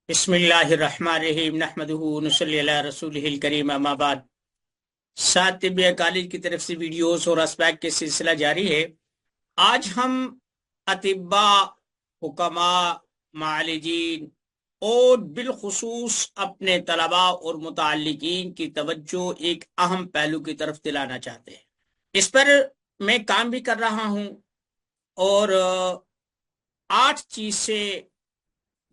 بسم اللہ الرحمن الرحیم نحمدہ ونصلی علی رسولہ الکریم اما بعد۔ ساتھ طبیہ کالج کی طرف سے ویڈیوز اور اسپیک کے سلسلہ جاری ہے۔ آج ہم اطباء، حکماء، معالجین اور بالخصوص اپنے طلباء اور متعلقین کی توجہ ایک اہم پہلو کی طرف دلانا چاہتے ہیں۔ اس پر میں کام بھی کر رہا ہوں اور 8 چیزیں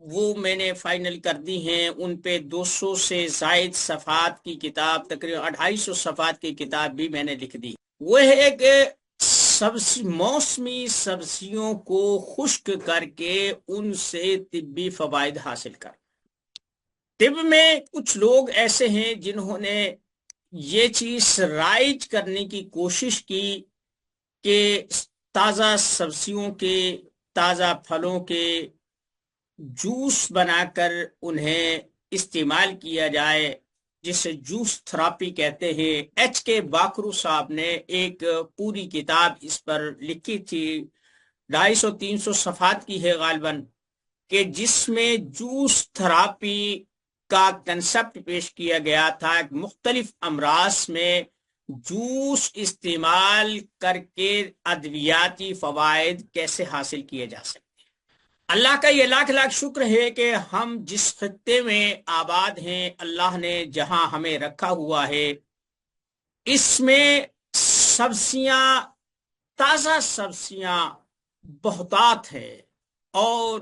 وہ میں نے فائنل کر دی ہیں۔ ان پہ 200 سے زائد صفحات کی کتاب، تقریباً 250 صفحات کی کتاب بھی میں نے لکھ دی۔ وہ ہے کہ موسمی سبزیوں کو خشک کر کے ان سے طبی فوائد حاصل کر۔ طب میں کچھ لوگ ایسے ہیں جنہوں نے یہ چیز رائج کرنے کی کوشش کی کہ تازہ سبزیوں کے، تازہ پھلوں کے جوس بنا کر انہیں استعمال کیا جائے، جسے جوس تھراپی کہتے ہیں۔ ایچ کے باکرو صاحب نے ایک پوری کتاب اس پر لکھی تھی، 250-300 صفحات کی ہے غالباً، کہ جس میں جوس تھراپی کا کنسپٹ پیش کیا گیا تھا۔ مختلف امراض میں جوس استعمال کر کے ادویاتی فوائد کیسے حاصل کیے جا سکتے۔ اللہ کا یہ لاکھ لاکھ شکر ہے کہ ہم جس خطے میں آباد ہیں، اللہ نے جہاں ہمیں رکھا ہوا ہے، اس میں سبزیاں، تازہ سبزیاں بہتات ہے اور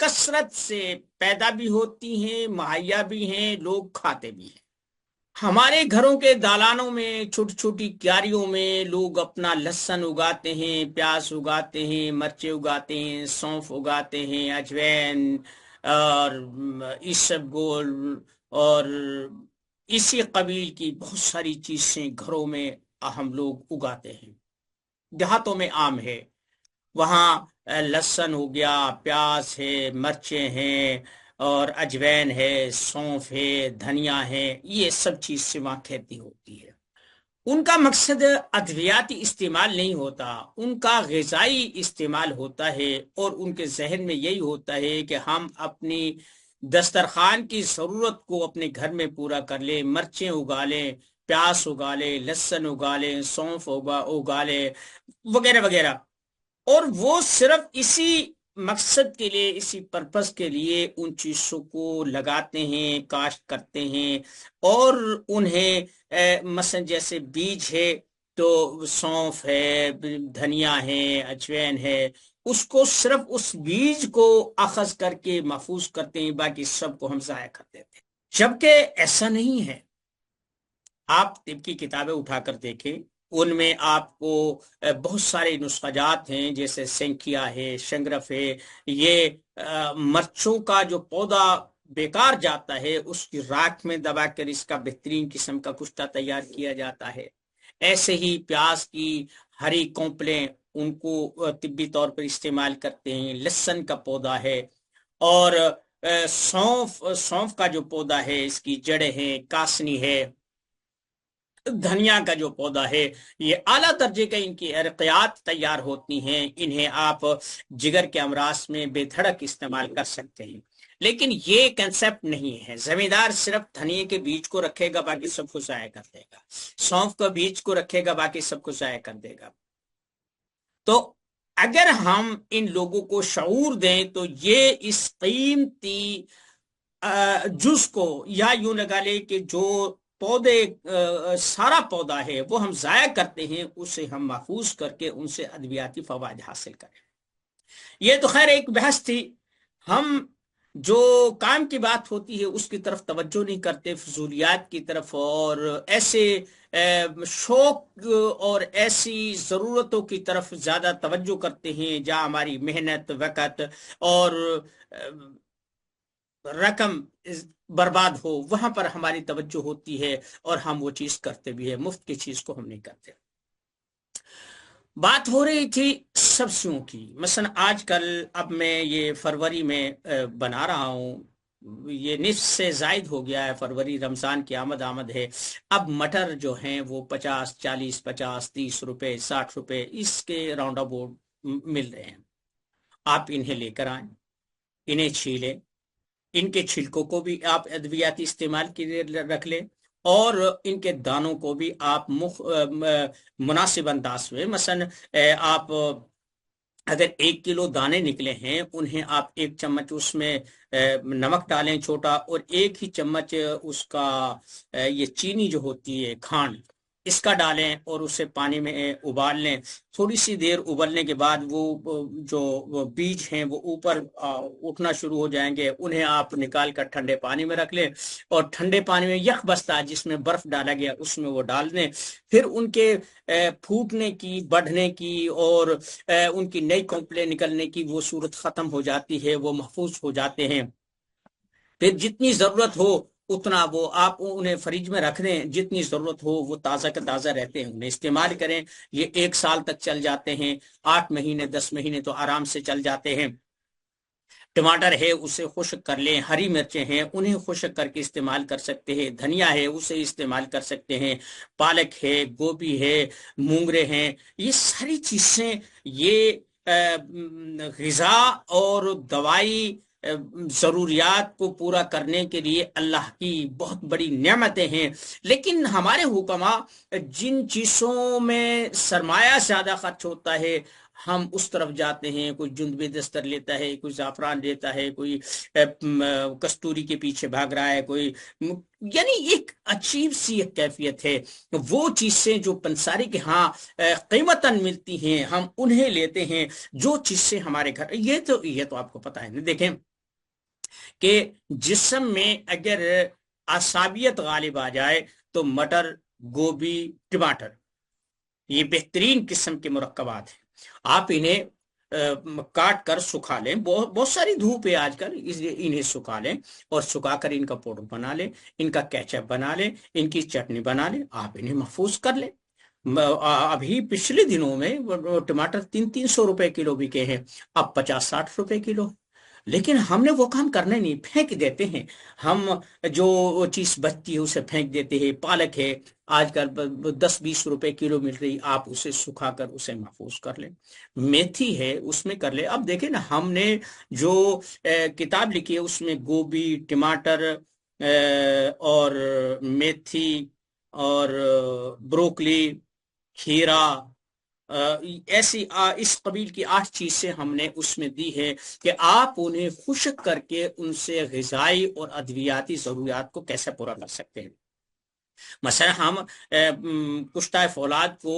کثرت سے پیدا بھی ہوتی ہیں، مہیا بھی ہیں، لوگ کھاتے بھی ہیں۔ ہمارے گھروں کے دالانوں میں، چھوٹی چھوٹی کیاریوں میں لوگ اپنا لہسن اگاتے ہیں، پیاز اگاتے ہیں، مرچیں اگاتے ہیں، سونف اگاتے ہیں، اجوین اور اسب گول اور اسی قبیل کی بہت ساری چیزیں گھروں میں ہم لوگ اگاتے ہیں۔ دیہاتوں میں عام ہے، وہاں لہسن ہو گیا، پیاز ہے، مرچیں ہیں اور اجوین ہے، سونف ہے، دھنیا ہے، یہ سب چیز سے وہاں کھیتی ہوتی ہے۔ ان کا مقصد ادویاتی استعمال نہیں ہوتا، ان کا غذائی استعمال ہوتا ہے، اور ان کے ذہن میں یہی ہوتا ہے کہ ہم اپنی دسترخوان کی ضرورت کو اپنے گھر میں پورا کر لیں، مرچیں اگا لیں، پیاز اگا لیں، لہسن اگا لیں، سونف اگا لیں، وغیرہ وغیرہ۔ اور وہ صرف اسی مقصد کے لیے، اسی پرپس کے لیے ان چیزوں کو لگاتے ہیں، کاشت کرتے ہیں، اور انہیں مثلا جیسے بیج ہے تو سونف ہے، دھنیا ہے، اجوین ہے، اس کو صرف اس بیج کو اخذ کر کے محفوظ کرتے ہیں، باقی سب کو ہم ضائع کر دیتے ہیں۔ جبکہ ایسا نہیں ہے۔ آپ طب کی کتابیں اٹھا کر دیکھیں، ان میں آپ کو بہت سارے نسخہ جات ہیں، جیسے سینکیا ہے، شنگرف ہے۔ یہ مرچوں کا جو پودا بیکار جاتا ہے، اس کی راکھ میں دبا کر اس کا بہترین قسم کا کشتہ تیار کیا جاتا ہے۔ ایسے ہی پیاز کی ہری کونپلیں، ان کو طبی طور پر استعمال کرتے ہیں۔ لہسن کا پودا ہے، اور سونف کا جو پودا ہے، اس کی جڑیں ہیں، کاسنی ہے۔ دھنیا کا جو پودا ہے، یہ اعلیٰ درجے کا ان کی ارقیات تیار ہوتی ہیں، انہیں آپ جگر کے امراض میں بے دھڑک استعمال کر سکتے ہیں۔ لیکن یہ کنسپٹ نہیں ہے۔ زمیندار صرف دھنیے کے بیج کو رکھے گا، باقی سب کو ضائع کر دے گا۔ سونف کا بیج کو رکھے گا، باقی سب کو ضائع کر دے گا۔ تو اگر ہم ان لوگوں کو شعور دیں تو یہ اس قیمتی جز کو، یا یوں لگا لے کہ جو پودے، سارا پودا ہے وہ ہم ضائع کرتے ہیں، اسے ہم محفوظ کر کے ان سے ادویاتی فوائد حاصل کریں۔ یہ تو خیر ایک بحث تھی۔ ہم جو کام کی بات ہوتی ہے اس کی طرف توجہ نہیں کرتے، فضولیات کی طرف، اور ایسے شوق اور ایسی ضرورتوں کی طرف زیادہ توجہ کرتے ہیں جہاں ہماری محنت، وقت اور رقم برباد ہو، وہاں پر ہماری توجہ ہوتی ہے اور ہم وہ چیز کرتے بھی ہیں۔ مفت کی چیز کو ہم نہیں کرتے۔ بات ہو رہی تھی سبزیوں کی۔ مثلا آج کل، اب میں یہ فروری میں بنا رہا ہوں، یہ نصف سے زائد ہو گیا ہے، فروری رمضان کی آمد ہے۔ اب مٹر جو ہیں وہ 50، 40، 50، 30 روپے، 60 روپے اس کے راؤنڈ اباؤٹ مل رہے ہیں۔ آپ انہیں لے کر آئیں، انہیں چھیلیں، ان کے چھلکوں کو بھی آپ ادویاتی استعمال کے لیے رکھ لیں، اور ان کے دانوں کو بھی آپ مناسب انداز میں، مثلا آپ اگر 1 کلو دانے نکلے ہیں، انہیں آپ 1 چمچ اس میں نمک ڈالیں چھوٹا، اور 1 ہی چمچ اس کا یہ چینی جو ہوتی ہے کھانڈ، اس کا ڈالیں اور اسے پانی میں ابال لیں۔ تھوڑی سی دیر ابلنے کے بعد وہ جو وہ بیج ہیں وہ اوپر اٹھنا شروع ہو جائیں گے، انہیں آپ نکال کر ٹھنڈے پانی میں رکھ لیں، اور ٹھنڈے پانی میں یک بستہ جس میں برف ڈالا گیا اس میں وہ ڈال دیں۔ پھر ان کے پھوٹنے کی، بڑھنے کی، اور ان کی نئی کمپلیں نکلنے کی وہ صورت ختم ہو جاتی ہے، وہ محفوظ ہو جاتے ہیں۔ پھر جتنی ضرورت ہو اتنا وہ آپ انہیں فریج میں رکھ دیں، جتنی ضرورت ہو وہ تازہ کے تازہ رہتے ہیں، انہیں استعمال کریں۔ یہ 1 سال تک چل جاتے ہیں، 8 مہینے 10 مہینے تو آرام سے چل جاتے ہیں۔ ٹماٹر ہے اسے خشک کر لیں، ہری مرچیں ہیں انہیں خشک کر کے استعمال کر سکتے ہیں، دھنیا ہے اسے استعمال کر سکتے ہیں، پالک ہے، گوبھی ہے، مونگرے ہیں، یہ ساری چیزیں یہ غذا اور دوائی ضروریات کو پورا کرنے کے لیے اللہ کی بہت بڑی نعمتیں ہیں۔ لیکن ہمارے حکماء جن چیزوں میں سرمایہ زیادہ خرچ ہوتا ہے ہم اس طرف جاتے ہیں، کوئی جندبے دستر لیتا ہے، کوئی زعفران لیتا ہے، کوئی کستوری کے پیچھے بھاگ رہا ہے، کوئی یعنی ایک عجیب سی ایک کیفیت ہے۔ وہ چیزیں جو پنساری کے ہاں قیمتاً ملتی ہیں ہم انہیں لیتے ہیں، جو چیزیں ہمارے گھر، یہ تو آپ کو پتا ہے نا۔ دیکھیں کہ جسم میں اگر عصابیت غالب آ جائے تو مٹر، گوبھی، ٹماٹر یہ بہترین قسم کے مرکبات ہیں۔ آپ انہیں کاٹ کر سکھا لیں، بہت بہت ساری دھوپ ہے آج کل، اس لیے انہیں سکھا لیں، اور سکھا کر ان کا پاؤڈر بنا لیں، ان کا کیچپ بنا لیں، ان کی چٹنی بنا لیں، آپ انہیں محفوظ کر لیں۔ ابھی پچھلے دنوں میں ٹماٹر 300 روپے کلو بکے ہیں، اب 50-60 روپے کلو۔ لیکن ہم نے وہ کام کرنے نہیں، پھینک دیتے ہیں ہم، جو چیز بچتی ہے اسے پھینک دیتے ہیں۔ پالک ہے آج کل 10-20 روپے کلو مل رہی، آپ اسے سکھا کر اسے محفوظ کر لیں۔ میتھی ہے اس میں کر لیں۔ اب دیکھیں نا، ہم نے جو کتاب لکھی ہے اس میں گوبھی، ٹماٹر، اور میتھی، اور بروکلی، کھیرا، ایسی اس قبیل کی 8 چیزیں ہم نے اس میں دی ہے کہ آپ انہیں خشک کر کے ان سے غذائی اور ادویاتی ضروریات کو کیسے پورا کر سکتے ہیں۔ مثلا ہم کشتہ فولاد کو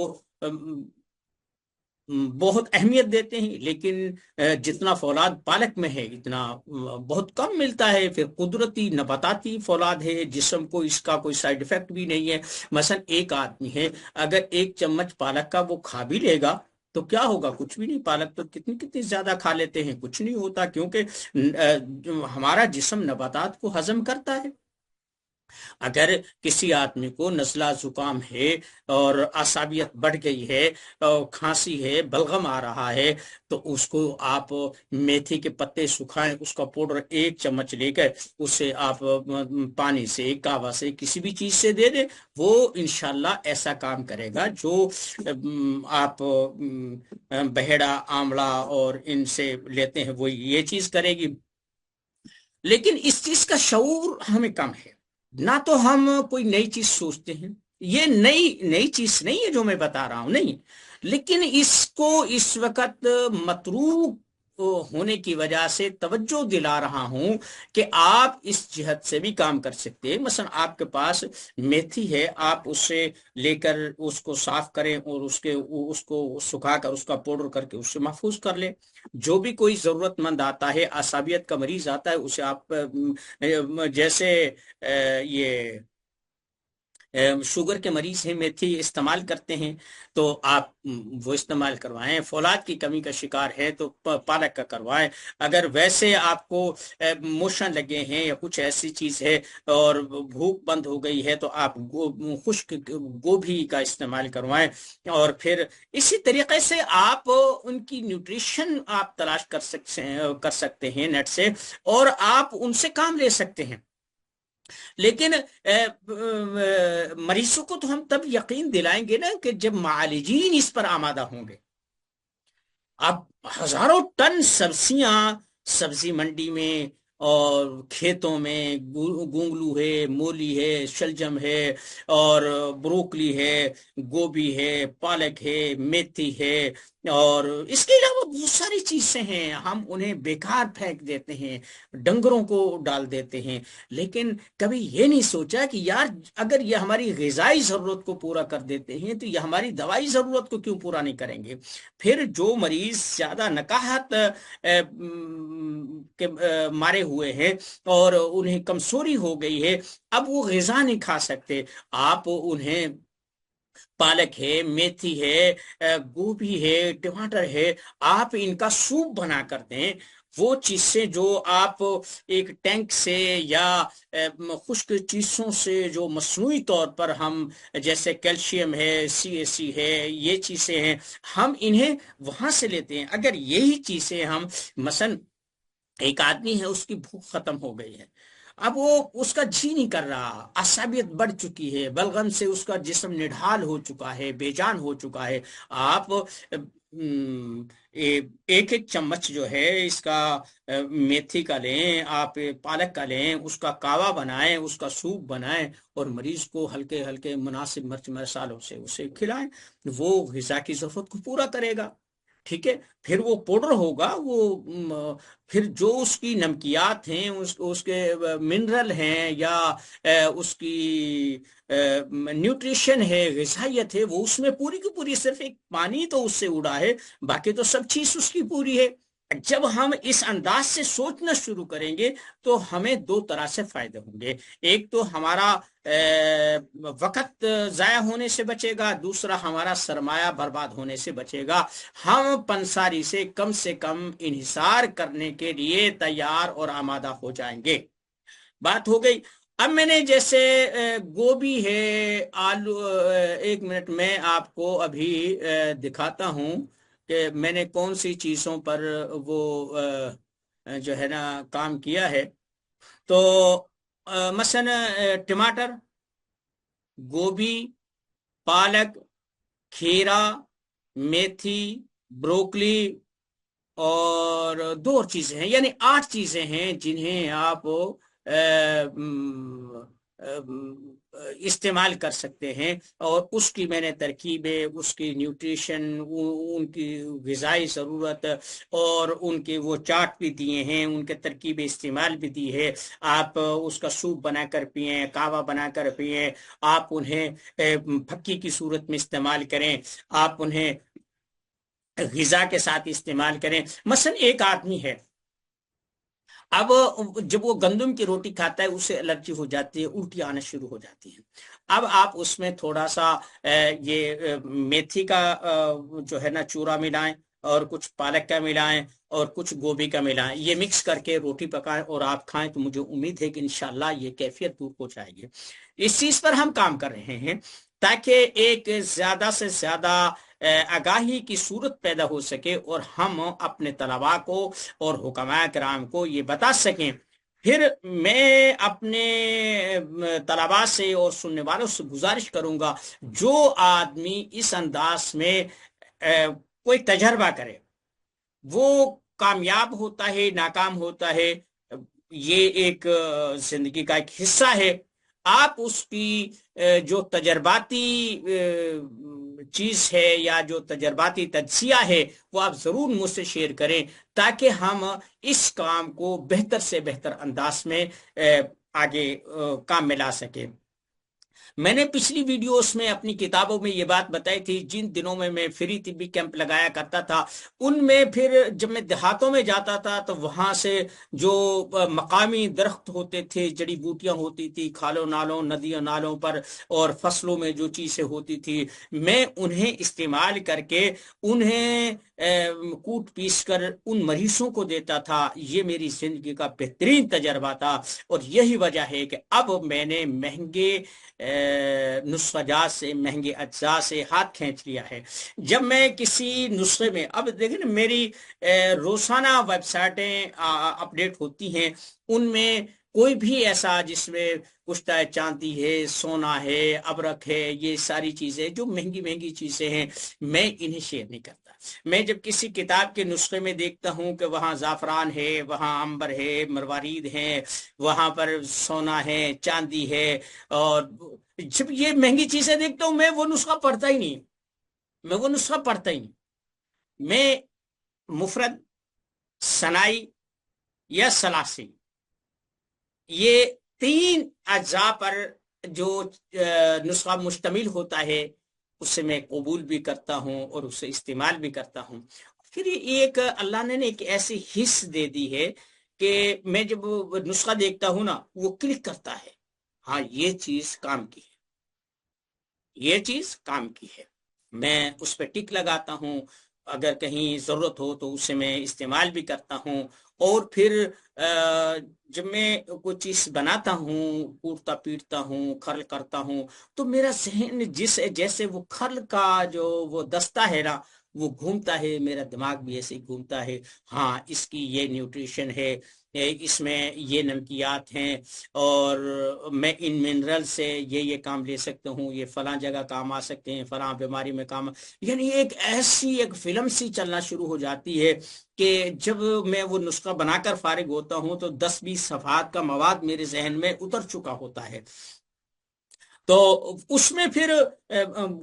بہت اہمیت دیتے ہیں، لیکن جتنا فولاد پالک میں ہے اتنا بہت کم ملتا ہے۔ پھر قدرتی نباتاتی فولاد ہے، جسم کو اس کا کوئی سائیڈ افیکٹ بھی نہیں ہے۔ مثلا ایک آدمی ہے اگر 1 چمچ پالک کا وہ کھا بھی لے گا تو کیا ہوگا؟ کچھ بھی نہیں۔ پالک تو کتنی کتنی زیادہ کھا لیتے ہیں، کچھ نہیں ہوتا، کیونکہ ہمارا جسم نباتات کو ہضم کرتا ہے۔ اگر کسی آدمی کو نزلہ زکام ہے اور اعصابیت بڑھ گئی ہے، اور کھانسی ہے، بلغم آ رہا ہے، تو اس کو آپ میتھی کے پتے سکھائیں، اس کا پاؤڈر 1 چمچ لے کر اسے آپ پانی سے، کہوہ سے، کسی بھی چیز سے دے دیں، وہ انشاءاللہ ایسا کام کرے گا جو آپ بہیڑا، آملہ اور ان سے لیتے ہیں وہ یہ چیز کرے گی۔ لیکن اس چیز کا شعور ہمیں کم ہے، نہ تو ہم کوئی نئی چیز سوچتے ہیں۔ یہ نئی چیز نہیں ہے جو میں بتا رہا ہوں، نہیں، لیکن اس کو اس وقت متروک ہونے کی وجہ سے توجہ دلا رہا ہوں کہ آپ اس جہت سے بھی کام کر سکتے ہیں۔ مثلا آپ کے پاس میتھی ہے، آپ اسے لے کر اس کو صاف کریں اور اس کو سکھا کر اس کا پاؤڈر کر کے اس سے محفوظ کر لیں۔ جو بھی کوئی ضرورت مند آتا ہے، عصبیت کا مریض آتا ہے، اسے آپ جیسے یہ شوگر کے مریض ہیں میتھی استعمال کرتے ہیں، تو آپ وہ استعمال کروائیں۔ فولاد کی کمی کا شکار ہے تو پالک کا کروائیں۔ اگر ویسے آپ کو موشن لگے ہیں یا کچھ ایسی چیز ہے اور بھوک بند ہو گئی ہے تو آپ خشک گوبھی کا استعمال کروائیں۔ اور پھر اسی طریقے سے آپ ان کی نیوٹریشن آپ تلاش کر سکتے ہیں نیٹ سے، اور آپ ان سے کام لے سکتے ہیں۔ لیکن مریضوں کو تو ہم تب یقین دلائیں گے نا کہ جب معالجین اس پر آمادہ ہوں گے۔ اب ہزاروں ٹن سبزیاں سبزی منڈی میں اور کھیتوں میں گونگلو ہے، مولی ہے، شلجم ہے، اور بروکلی ہے، گوبھی ہے، پالک ہے، میتھی ہے، اور اس کے علاوہ بہت ساری چیزیں ہیں، ہم انہیں بیکار پھینک دیتے ہیں، ڈنگروں کو ڈال دیتے ہیں۔ لیکن کبھی یہ نہیں سوچا کہ یار اگر یہ ہماری غذائی ضرورت کو پورا کر دیتے ہیں تو یہ ہماری دوائی ضرورت کو کیوں پورا نہیں کریں گے؟ پھر جو مریض زیادہ نکاہت کے مارے ہوئے ہیں اور انہیں کمزوری ہو گئی ہے، اب وہ غذا نہیں کھا سکتے، آپ انہیں پالک ہے، میتھی ہے، گوبھی ہے، ٹماٹر ہے، آپ ان کا سوپ بنا کر دیں۔ وہ چیزیں جو آپ ایک ٹینک سے یا خشک چیزوں سے جو مصنوعی طور پر ہم، جیسے کیلشیم ہے، CAC ہے، یہ چیزیں ہیں، ہم انہیں وہاں سے لیتے ہیں۔ اگر یہی چیزیں ہم مثلا، ایک آدمی ہے اس کی بھوک ختم ہو گئی ہے، اب وہ اس کا جی نہیں کر رہا، عصبیت بڑھ چکی ہے، بلغم سے اس کا جسم نڈھال ہو چکا ہے، بے جان ہو چکا ہے، آپ ایک ایک چمچ جو ہے اس کا میتھی کا لیں، آپ پالک کا لیں، اس کا کاوا بنائیں، اس کا سوپ بنائیں، اور مریض کو ہلکے ہلکے مناسب مرچ مسالوں سے اسے کھلائیں، وہ غذا کی ضرورت کو پورا کرے گا۔ ٹھیک ہے، پھر وہ پاؤڈر ہوگا، وہ پھر جو اس کی نمکیات ہیں، اس کے منرل ہیں، یا اس کی نیوٹریشن ہے، غذائیت ہے، وہ اس میں پوری کی پوری، صرف ایک پانی تو اس سے اڑا ہے، باقی تو سب چیز اس کی پوری ہے۔ جب ہم اس انداز سے سوچنا شروع کریں گے تو ہمیں دو طرح سے فائدے ہوں گے۔ ایک تو ہمارا وقت ضائع ہونے سے بچے گا، دوسرا ہمارا سرمایہ برباد ہونے سے بچے گا۔ ہم پنساری سے کم انحصار کرنے کے لیے تیار اور آمادہ ہو جائیں گے۔ بات ہو گئی۔ اب میں نے جیسے گوبھی ہے، آلو، ایک منٹ میں آپ کو ابھی دکھاتا ہوں کہ میں نے کون سی چیزوں پر وہ جو ہے نا کام کیا ہے۔ تو مثلا ٹماٹر، گوبھی، پالک، کھیرا، میتھی، بروکلی، اور دو اور چیزیں ہیں، یعنی 8 چیزیں ہیں جنہیں آپ استعمال کر سکتے ہیں۔ اور اس کی میں نے ترکیبیں، اس کی نیوٹریشن، ان کی غذائی ضرورت، اور ان کے وہ چارٹ بھی دیے ہیں، ان کے ترکیبیں استعمال بھی دی ہے۔ آپ اس کا سوپ بنا کر پئیں، کہوہ بنا کر پئیں، آپ انہیں پھکی کی صورت میں استعمال کریں، آپ انہیں غذا کے ساتھ استعمال کریں۔ مثلا ایک آدمی ہے، اب جب وہ گندم کی روٹی کھاتا ہے اسے الرجی ہو جاتی ہے، الٹی آنا شروع ہو جاتی ہے۔ اب آپ اس میں تھوڑا سا یہ میتھی کا جو ہے نا چورا ملائیں، اور کچھ پالک کا ملائیں، اور کچھ گوبھی کا ملائیں، یہ مکس کر کے روٹی پکائیں اور آپ کھائیں، تو مجھے امید ہے کہ انشاءاللہ یہ کیفیت دور ہو جائے گی۔ اس چیز پر ہم کام کر رہے ہیں تاکہ ایک زیادہ سے زیادہ آگاہی کی صورت پیدا ہو سکے، اور ہم اپنے طلباء کو اور حکماء کرام کو یہ بتا سکیں۔ پھر میں اپنے طلباء سے اور سننے والوں سے گزارش کروں گا، جو آدمی اس انداز میں کوئی تجربہ کرے، وہ کامیاب ہوتا ہے، ناکام ہوتا ہے، یہ ایک زندگی کا ایک حصہ ہے۔ آپ اس کی جو تجرباتی چیز ہے یا جو تجرباتی تجزیہ ہے وہ آپ ضرور مجھ سے شیئر کریں، تاکہ ہم اس کام کو بہتر سے بہتر انداز میں آگے کام میں لا سکیں۔ میں نے پچھلی ویڈیوز میں اپنی کتابوں میں یہ بات بتائی تھی، جن دنوں میں میں فری طبی کیمپ لگایا کرتا تھا، ان میں پھر جب میں دیہاتوں میں جاتا تھا تو وہاں سے جو مقامی درخت ہوتے تھے، جڑی بوٹیاں ہوتی تھی کھالوں نالوں ندیوں نالوں پر، اور فصلوں میں جو چیزیں ہوتی تھی، میں انہیں استعمال کر کے انہیں کوٹ پیس کر ان مریضوں کو دیتا تھا۔ یہ میری زندگی کا بہترین تجربہ تھا، اور یہی وجہ ہے کہ اب میں نے مہنگے نسخہ جات سے، مہنگے اجزاء سے ہاتھ کھینچ لیا ہے۔ جب میں کسی نسخے میں، اب دیکھیں نا، میری روزانہ ویب سائٹیں اپڈیٹ ہوتی ہیں، ان میں کوئی بھی ایسا جس میں کشتہ چاندی ہے، سونا ہے، ابرک ہے، یہ ساری چیزیں جو مہنگی مہنگی چیزیں ہیں، میں انہیں شیئر نہیں کرتا۔ میں جب کسی کتاب کے نسخے میں دیکھتا ہوں کہ وہاں زعفران ہے، وہاں عنبر ہے، مروارید ہے، وہاں پر سونا ہے، چاندی ہے، اور جب یہ مہنگی چیزیں دیکھتا ہوں، میں وہ نسخہ پڑھتا ہی نہیں، میں وہ نسخہ پڑھتا ہی نہیں۔ میں مفرد، ثنائی یا ثلاثی، یہ تین اجزاء پر جو نسخہ مشتمل ہوتا ہے، اس سے میں قبول بھی کرتا ہوں اور اسے استعمال بھی کرتا ہوں۔ پھر ایک اللہ نے ایک ایسی حص دے دی ہے کہ میں جب نسخہ دیکھتا ہوں نا، وہ کلک کرتا ہے، ہاں یہ چیز کام کی ہے، یہ چیز کام کی ہے، میں اس پہ ٹک لگاتا ہوں، اگر کہیں ضرورت ہو تو اسے میں استعمال بھی کرتا ہوں۔ اور پھر جب میں کوئی چیز بناتا ہوں، ٹوٹتا پیٹتا ہوں، کھرل کرتا ہوں، تو میرا ذہن جیسے وہ کھرل کا جو وہ دستہ ہے نا، وہ گھومتا ہے، میرا دماغ بھی ایسے ہی گھومتا ہے، ہاں اس کی یہ نیوٹریشن ہے، اس میں یہ نمکیات ہیں، اور میں ان منرل سے یہ کام لے سکتا ہوں، یہ فلاں جگہ کام آ سکتے ہیں، فلاں بیماری میں کام، یعنی ایک ایسی ایک فلم سی چلنا شروع ہو جاتی ہے کہ جب میں وہ نسخہ بنا کر فارغ ہوتا ہوں تو 10-20 صفحات کا مواد میرے ذہن میں اتر چکا ہوتا ہے۔ تو اس میں پھر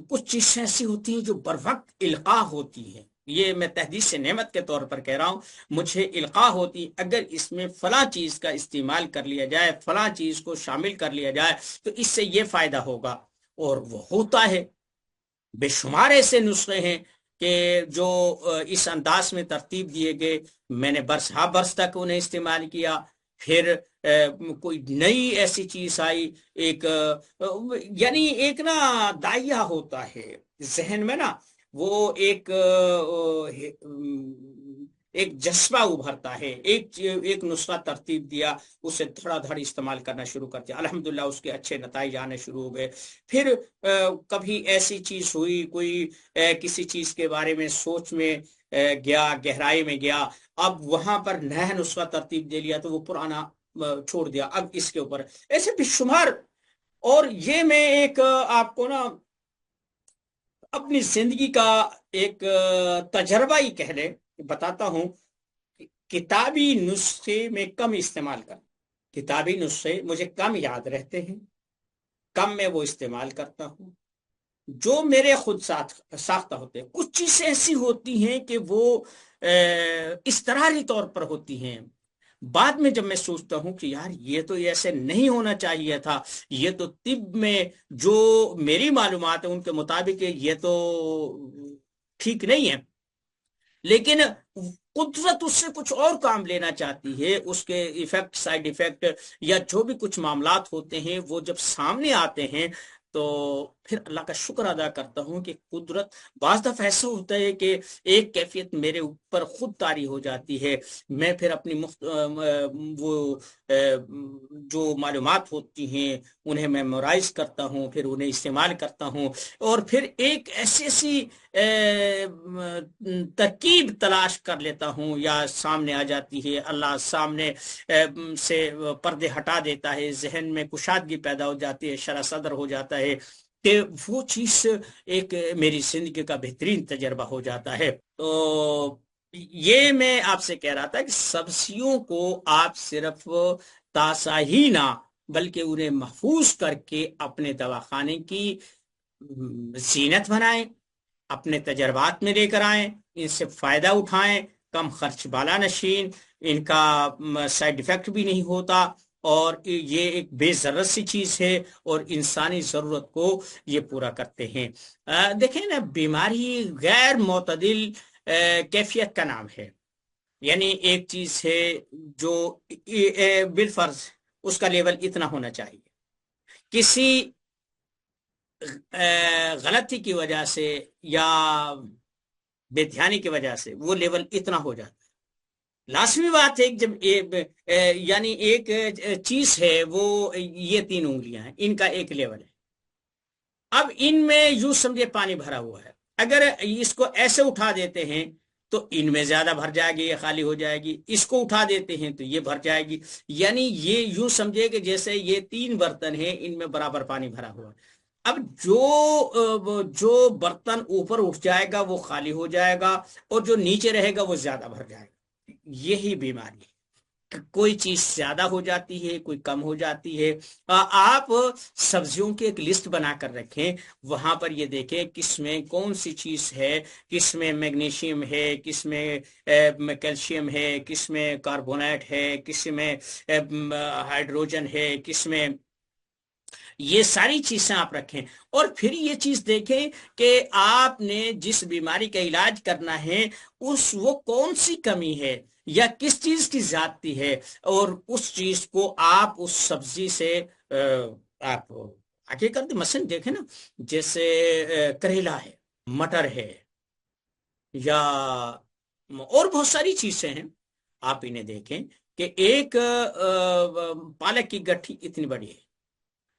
کچھ چیزیں ایسی ہوتی ہیں جو بر وقت القاء ہوتی ہیں، یہ میں تحدیث سے نعمت کے طور پر کہہ رہا ہوں، مجھے القاء ہوتی، اگر اس میں فلاں چیز کا استعمال کر لیا جائے، فلاں چیز کو شامل کر لیا جائے تو اس سے یہ فائدہ ہوگا، اور وہ ہوتا ہے۔ بے شمار ایسے نسخے ہیں کہ جو اس انداز میں ترتیب دیے گئے، میں نے برس ہا برس تک انہیں استعمال کیا، پھر کوئی نئی ایسی چیز آئی، ایک یعنی ایک نا دائیا ہوتا ہے ذہن میں نا، وہ ایک جذبہ ابھرتا ہے، ایک نسخہ ترتیب دیا، اسے دھڑا دھڑ استعمال کرنا شروع کر دیا، الحمدللہ اس کے اچھے نتائج آنے شروع ہو گئے۔ پھر کبھی ایسی چیز ہوئی، کوئی کسی چیز کے بارے میں سوچ میں گیا، گہرائی میں گیا، اب وہاں پر نیا نسخہ ترتیب دے لیا تو وہ پرانا چھوڑ دیا، اب اس کے اوپر ایسے بے شمار۔ اور یہ میں ایک آپ کو نا اپنی زندگی کا ایک تجربہ ہی کہہ لیں بتاتا ہوں، کتابی نسخے میں کم استعمال کر، کتابی نسخے مجھے کم یاد رہتے ہیں، کم میں وہ استعمال کرتا ہوں، جو میرے خود ساختہ ہوتے ہیں۔ کچھ چیزیں ایسی ہوتی ہیں کہ وہ اضطراری طور پر ہوتی ہیں، بعد میں جب میں سوچتا ہوں کہ یار یہ تو ایسے نہیں ہونا چاہیے تھا، یہ تو طب میں جو میری معلومات ہیں ان کے مطابق یہ تو ٹھیک نہیں ہے، لیکن قدرت اس سے کچھ اور کام لینا چاہتی ہے، اس کے ایفیکٹ، سائیڈ ایفیکٹ یا جو بھی کچھ معاملات ہوتے ہیں وہ جب سامنے آتے ہیں تو پھر اللہ کا شکر ادا کرتا ہوں کہ قدرت، بعض دفعہ ایسا ہوتا ہے کہ ایک کیفیت میرے اوپر خود طاری ہو جاتی ہے، میں پھر اپنی وہ جو معلومات ہوتی ہیں انہیں میمورائز کرتا ہوں، پھر انہیں استعمال کرتا ہوں، اور پھر ایک ایسی ترکیب تلاش کر لیتا ہوں، یا سامنے آ جاتی ہے، اللہ سامنے سے پردے ہٹا دیتا ہے، ذہن میں کشادگی پیدا ہو جاتی ہے، شرح صدر ہو جاتا ہے کہ وہ چیز ایک میری زندگی کا بہترین تجربہ ہو جاتا ہے۔ تو یہ میں آپ سے کہہ رہا تھا کہ سبزیوں کو آپ صرف تازہ ہی نہ بلکہ انہیں محفوظ کر کے اپنے دواخانے کی زینت بنائیں، اپنے تجربات میں لے کر آئیں، ان سے فائدہ اٹھائیں، کم خرچ بالا نشین، ان کا سائیڈ ایفیکٹ بھی نہیں ہوتا، اور یہ ایک بے ضرورت سی چیز ہے اور انسانی ضرورت کو یہ پورا کرتے ہیں۔ دیکھیں نا، بیماری غیر معتدل کیفیت کا نام ہے، یعنی ایک چیز ہے جو بالفرض اس کا لیول اتنا ہونا چاہیے، کسی غلطی کی وجہ سے یا بے دھیانی کی وجہ سے وہ لیول اتنا ہو جاتا ہے۔ لازمی بات ہے کہ جب یعنی ایک چیز ہے، وہ یہ 3 انگلیاں ہیں، ان کا ایک لیول ہے، اب ان میں یوں سمجھے پانی بھرا ہوا ہے، اگر اس کو ایسے اٹھا دیتے ہیں تو ان میں زیادہ بھر جائے گی، یہ خالی ہو جائے گی، اس کو اٹھا دیتے ہیں تو یہ بھر جائے گی. یعنی یہ یوں سمجھے کہ جیسے یہ 3 برتن ہیں، ان میں برابر پانی بھرا ہوا ہے. اب جو برتن اوپر اٹھ جائے گا وہ خالی ہو جائے گا، اور جو نیچے رہے گا وہ زیادہ بھر جائے گا. یہی بیماری ہے کہ کوئی چیز زیادہ ہو جاتی ہے، کوئی کم ہو جاتی ہے. آپ سبزیوں کی ایک لسٹ بنا کر رکھیں، وہاں پر یہ دیکھیں کس میں کون سی چیز ہے، کس میں میگنیشیم ہے، کس میں کیلشیم ہے، کس میں کاربونیٹ ہے، کس میں ہائیڈروجن ہے، کس میں، یہ ساری چیزیں آپ رکھیں. اور پھر یہ چیز دیکھیں کہ آپ نے جس بیماری کا علاج کرنا ہے وہ کون سی کمی ہے یا کس چیز کی زیادتی ہے، اور اس چیز کو آپ اس سبزی سے آپ آگے کر دیں. مثلا دیکھیں نا، جیسے کریلا ہے، مٹر ہے، یا اور بہت ساری چیزیں ہیں. آپ انہیں دیکھیں کہ ایک پالک کی گٹھی اتنی بڑی ہے،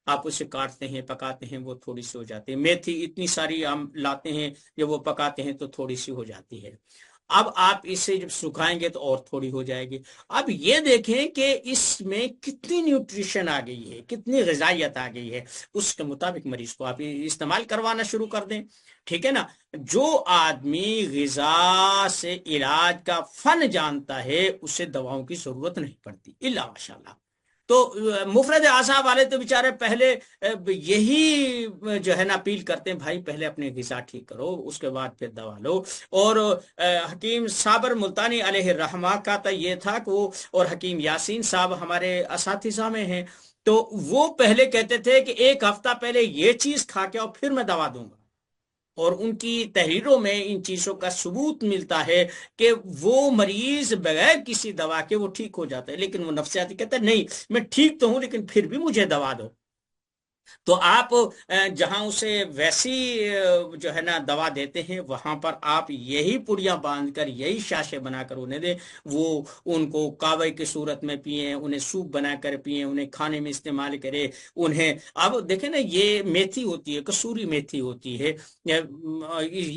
آپ اسے کاٹتے ہیں، پکاتے ہیں، وہ تھوڑی سی ہو جاتی ہے. میتھی اتنی ساری ہم لاتے ہیں، جب وہ پکاتے ہیں تو تھوڑی سی ہو جاتی ہے. اب آپ اسے جب سکھائیں گے تو اور تھوڑی ہو جائے گی. اب یہ دیکھیں کہ اس میں کتنی نیوٹریشن آ گئی ہے، کتنی غذائیت آ گئی ہے. اس کے مطابق مریض کو آپ استعمال کروانا شروع کر دیں. ٹھیک ہے نا. جو آدمی غذا سے علاج کا فن جانتا ہے اسے دواؤں کی ضرورت نہیں پڑتی الا ماشاء اللہ. تو مفرد اعصاب والے تو بیچارے پہلے یہی جو ہے نا اپیل کرتے ہیں، بھائی پہلے اپنے غذا ٹھیک کرو، اس کے بعد پھر دوا لو. اور حکیم صابر ملتانی علیہ الرحمہ کا تو یہ تھا کہ وہ، اور حکیم یاسین صاحب ہمارے اساتذہ میں ہیں، تو وہ پہلے کہتے تھے کہ 1 ہفتہ پہلے یہ چیز کھا کے اور پھر میں دوا دوں گا. اور ان کی تحریروں میں ان چیزوں کا ثبوت ملتا ہے کہ وہ مریض بغیر کسی دوا کے وہ ٹھیک ہو جاتا ہے. لیکن وہ نفسیاتی کہتا ہے نہیں، میں ٹھیک تو ہوں لیکن پھر بھی مجھے دوا دو. تو آپ جہاں اسے ویسی جو ہے نا دوا دیتے ہیں، وہاں پر آپ یہی پڑیاں باندھ کر، یہی شاشے بنا کر انہیں دیں. وہ ان کو کاوے کی صورت میں پیئیں، انہیں سوپ بنا کر پیئیں، انہیں کھانے میں استعمال کرے. انہیں اب دیکھیں نا، یہ میتھی ہوتی ہے، کسوری میتھی ہوتی ہے،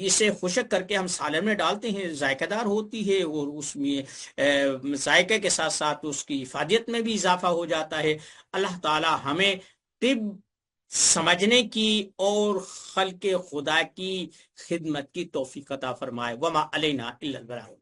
اسے خشک کر کے ہم سالن میں ڈالتے ہیں، ذائقہ دار ہوتی ہے، اور اس میں ذائقے کے ساتھ ساتھ اس کی افادیت میں بھی اضافہ ہو جاتا ہے. اللہ تعالی ہمیں طب سمجھنے کی اور خلق خدا کی خدمت کی توفیق عطا فرمائے. وما علینا الا البلاغ.